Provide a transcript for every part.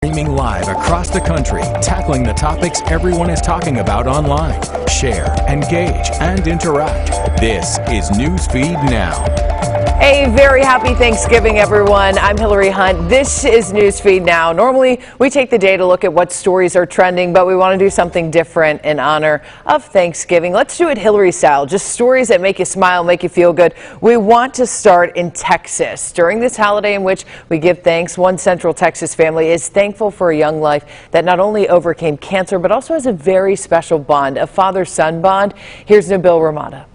Streaming live across the country, tackling the topics everyone is talking about online. Share, engage, and interact. This is Newsfeed Now. A very happy Thanksgiving, everyone. I'm Hilary Hunt. This is Newsfeed Now. Normally, we take the day to look at what stories are trending, but we want to do something different in honor of Thanksgiving. Let's do it Hilary style, just stories that make you smile, make you feel good. We want to start in Texas. During this holiday in which we give thanks, one Central Texas family is thankful for a young life that not only overcame cancer, but also has a very special bond, a father-son bond. Here's Nabil Ramada.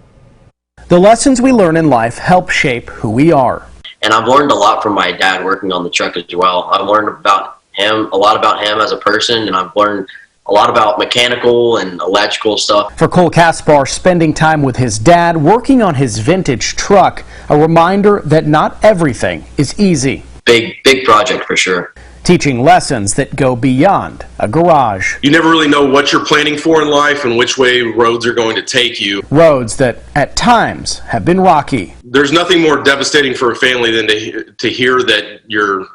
The lessons we learn in life help shape who we are. And I've learned a lot from my dad working on the truck as well. I've learned about him, a lot about him as a person, and I've learned a lot about mechanical and electrical stuff. For Cole Caspar, spending time with his dad working on his vintage truck, a reminder that not everything is easy. Big project for sure. Teaching lessons that go beyond a garage. You never really know what you're planning for in life and which way roads are going to take you. Roads that at times have been rocky. There's nothing more devastating for a family than to hear that your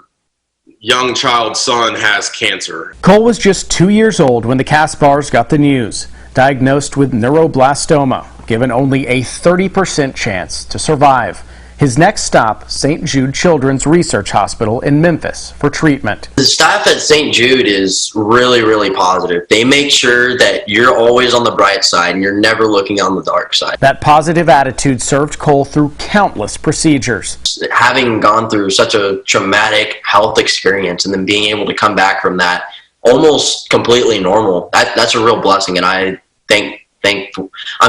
young child's son has cancer. Cole was just 2 years old when the Caspars got the news. Diagnosed with neuroblastoma, given only a 30% chance to survive. His next stop, St. Jude Children's Research Hospital in Memphis for treatment. The staff at St. Jude is really positive. They make sure that you're always on the bright side and you're never looking on the dark side. That positive attitude served Cole through countless procedures. Having gone through such a traumatic health experience and then being able to come back from that almost completely normal, that's a real blessing, and I'm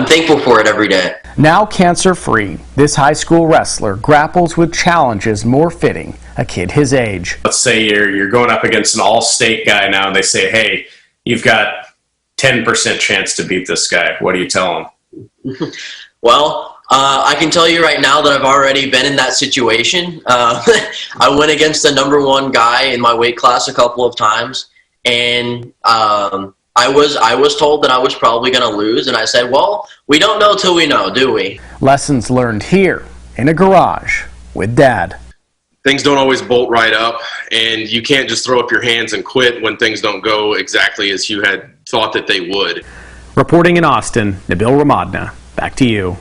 thankful for it every day. Now cancer-free, this high school wrestler grapples with challenges more fitting a kid his age. Let's say you're going up against an all-state guy now, and they say, hey, you've got 10% chance to beat this guy. What do you tell him? Well, I can tell you right now that I've already been in that situation. I went against the #1 guy in my weight class a couple of times, and I was told that I was probably going to lose, and I said, well, we don't know till we know, do we? Lessons learned here in a garage with Dad. Things don't always bolt right up, and you can't just throw up your hands and quit when things don't go exactly as you had thought that they would. Reporting in Austin, Nabil Ramadna. Back to you.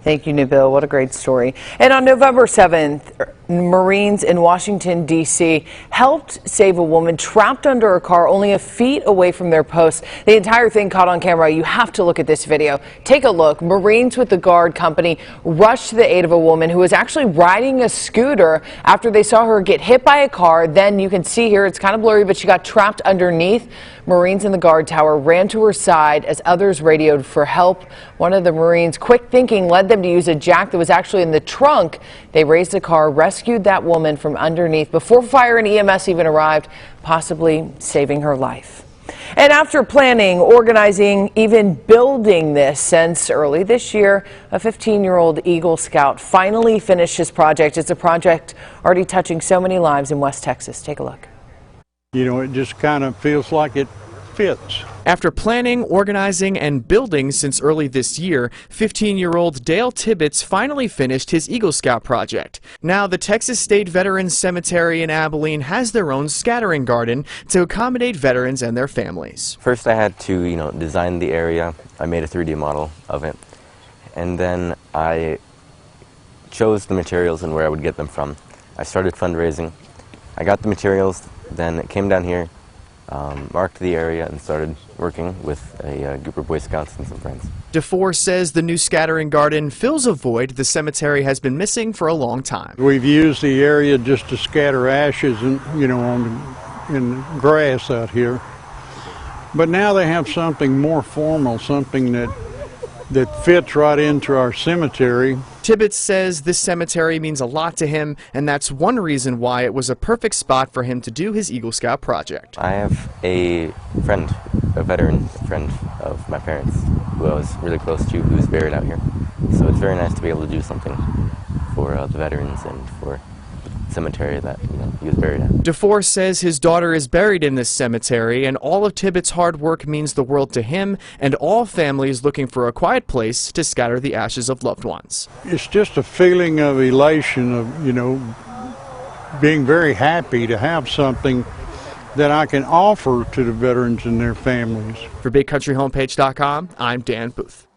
Thank you, Nabil. What a great story. And on November 7th, Marines in Washington, D.C. helped save a woman trapped under a car only a feet away from their post. The entire thing caught on camera. You have to look at this video. Take a look. Marines with the guard company rushed to the aid of a woman who was actually riding a scooter after they saw her get hit by a car. Then you can see here, it's kind of blurry, but she got trapped underneath. Marines in the guard tower ran to her side as others radioed for help. One of the Marines, quick thinking, led them to use a jack that was actually in the trunk. They raised the car, rescued that woman from underneath before fire and EMS even arrived, possibly saving her life. And after planning, organizing, even building this since early this year, a 15-year-old Eagle Scout finally finished his project. It's a project already touching so many lives in West Texas. Take a look. You know, it just kind of feels like it fits. After planning, organizing, and building since early this year, 15-year-old Dale Tibbetts finally finished his Eagle Scout project. Now, the Texas State Veterans Cemetery in Abilene has their own scattering garden to accommodate veterans and their families. First, I had to, design the area. I made a 3D model of it. And then I chose the materials and where I would get them from. I started fundraising. I got the materials, then it came down here, marked the area, and started working with a group of Boy Scouts and some friends. DeFore says the new scattering garden fills a void the cemetery has been missing for a long time. We've used the area just to scatter ashes and, in grass out here. But now they have something more formal, something that fits right into our cemetery. Tibbetts says this cemetery means a lot to him, and that's one reason why it was a perfect spot for him to do his Eagle Scout project. I have a friend, a veteran friend of my parents, who I was really close to, who's buried out here. So it's very nice to be able to do something for the veterans and for cemetery that he was buried at. DeFore says his daughter is buried in this cemetery, and all of Tibbetts' hard work means the world to him and all families looking for a quiet place to scatter the ashes of loved ones. It's just a feeling of elation, of being very happy to have something that I can offer to the veterans and their families. For BigCountryHomepage.com, I'm Dan Booth.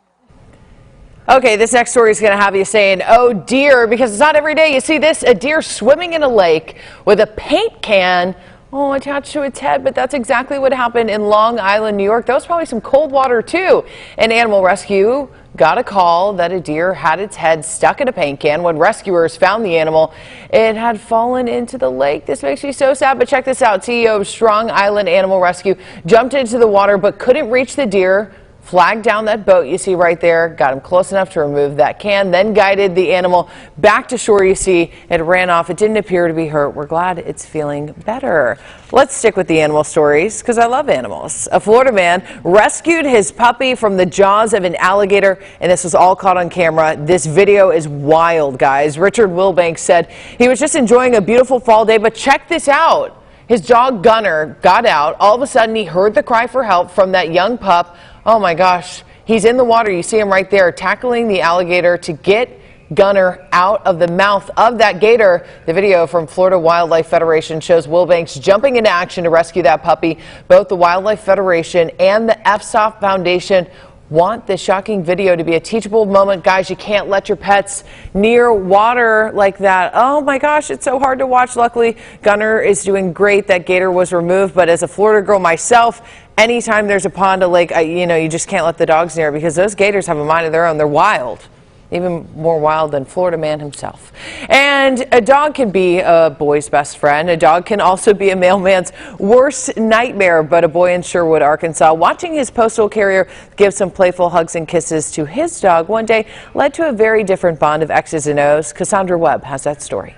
Okay, this next story is going to have you saying, oh dear, because it's not every day you see this, a deer swimming in a lake with a paint can attached to its head, but that's exactly what happened in Long Island, New York. That was probably some cold water too. An animal rescue got a call that a deer had its head stuck in a paint can. When rescuers found the animal, it had fallen into the lake. This makes me so sad, but check this out. CEO of Strong Island Animal Rescue jumped into the water but couldn't reach the deer. Flagged down that boat you see right there, got him close enough to remove that can, then guided the animal back to shore. You see it ran off. It didn't appear to be hurt. We're glad it's feeling better. Let's stick with the animal stories because I love animals. A Florida man rescued his puppy from the jaws of an alligator, and this was all caught on camera. This video is wild, guys. Richard Wilbanks said he was just enjoying a beautiful fall day, but check this out. His dog Gunner got out. All of a sudden, he heard the cry for help from that young pup. Oh my gosh, he's in the water. You see him right there tackling the alligator to get Gunner out of the mouth of that gator. The video from Florida Wildlife Federation shows Wilbanks jumping into action to rescue that puppy. Both the Wildlife Federation and the FSOF Foundation want this shocking video to be a teachable moment. Guys, you can't let your pets near water like that. Oh my gosh, it's so hard to watch. Luckily, Gunner is doing great. That gator was removed, but as a Florida girl myself, anytime there's a pond, a lake, you just can't let the dogs near because those gators have a mind of their own. They're wild. Even more wild than Florida man himself. And a dog can be a boy's best friend. A dog can also be a mailman's worst nightmare. But a boy in Sherwood, Arkansas, watching his postal carrier give some playful hugs and kisses to his dog one day led to a very different bond of X's and O's. Cassandra Webb has that story.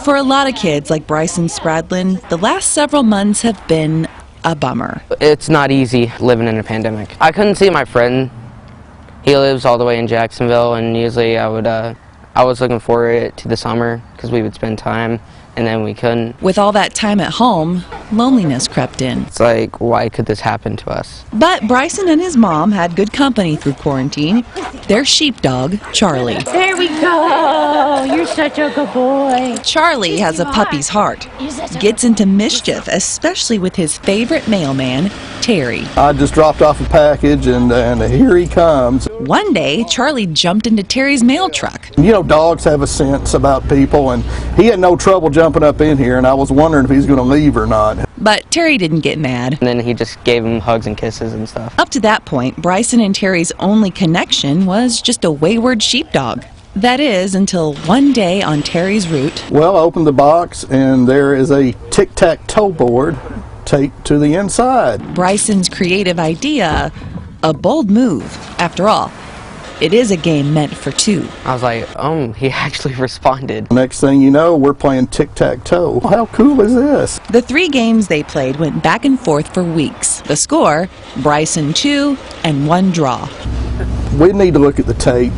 For a lot of kids like Bryson Spradlin, the last several months have been a bummer. It's not easy living in a pandemic. I couldn't see my friend. He lives all the way in Jacksonville, and usually I was looking forward to the summer because we would spend time, and then we couldn't. With all that time at home, loneliness crept in. It's like, why could this happen to us? But Bryson and his mom had good company through quarantine. Their sheepdog, Charlie. There we go. You're such a good boy. Charlie has a puppy's heart. Gets into mischief, especially with his favorite mailman, Terry. I just dropped off a package and here he comes. One day, Charlie jumped into Terry's mail truck. You know, dogs have a sense about people, and he had no trouble jumping up in here, and I was wondering if he's going to leave or not. But Terry didn't get mad. And then he just gave him hugs and kisses and stuff. Up to that point, Bryson and Terry's only connection was just a wayward sheepdog. That is, until one day on Terry's route. Well, I opened the box, and there is a tic-tac-toe board taped to the inside. Bryson's creative idea, a bold move. After all, it is a game meant for two. I was like, he actually responded. Next thing you know, we're playing tic-tac-toe. How cool is this? The 3 games they played went back and forth for weeks. The score, Bryson 2 and 1 draw. We need to look at the tape.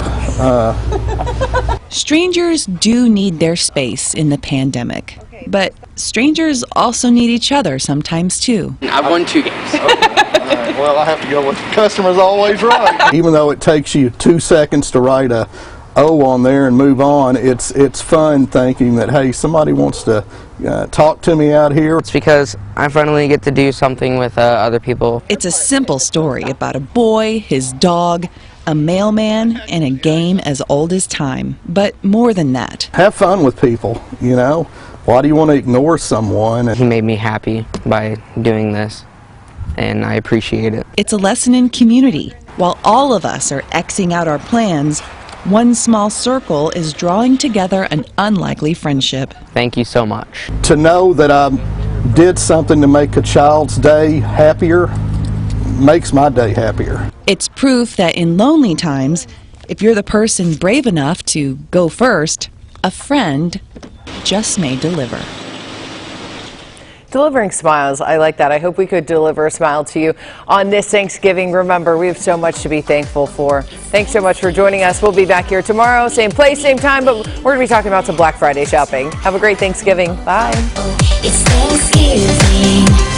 Strangers do need their space in the pandemic. But strangers also need each other sometimes too. I've won 2 games. Well, I have to go with the customer's always right. Even though it takes you 2 seconds to write a O on there and move on, it's fun thinking that, hey, somebody wants to talk to me out here. It's because I finally get to do something with other people. It's a simple story about a boy, his dog, a mailman, and a game as old as time. But more than that. Have fun with people, you know. Why do you want to ignore someone? He made me happy by doing this, and I appreciate it. It's a lesson in community. While all of us are Xing out our plans, one small circle is drawing together an unlikely friendship. Thank you so much. To know that I did something to make a child's day happier makes my day happier. It's proof that in lonely times, if you're the person brave enough to go first, a friend just may deliver. Delivering smiles. I like that. I hope we could deliver a smile to you on this Thanksgiving. Remember, we have so much to be thankful for. Thanks so much for joining us. We'll be back here tomorrow, same place, same time, but we're going to be talking about some Black Friday shopping. Have a great Thanksgiving. Bye. It's Thanksgiving.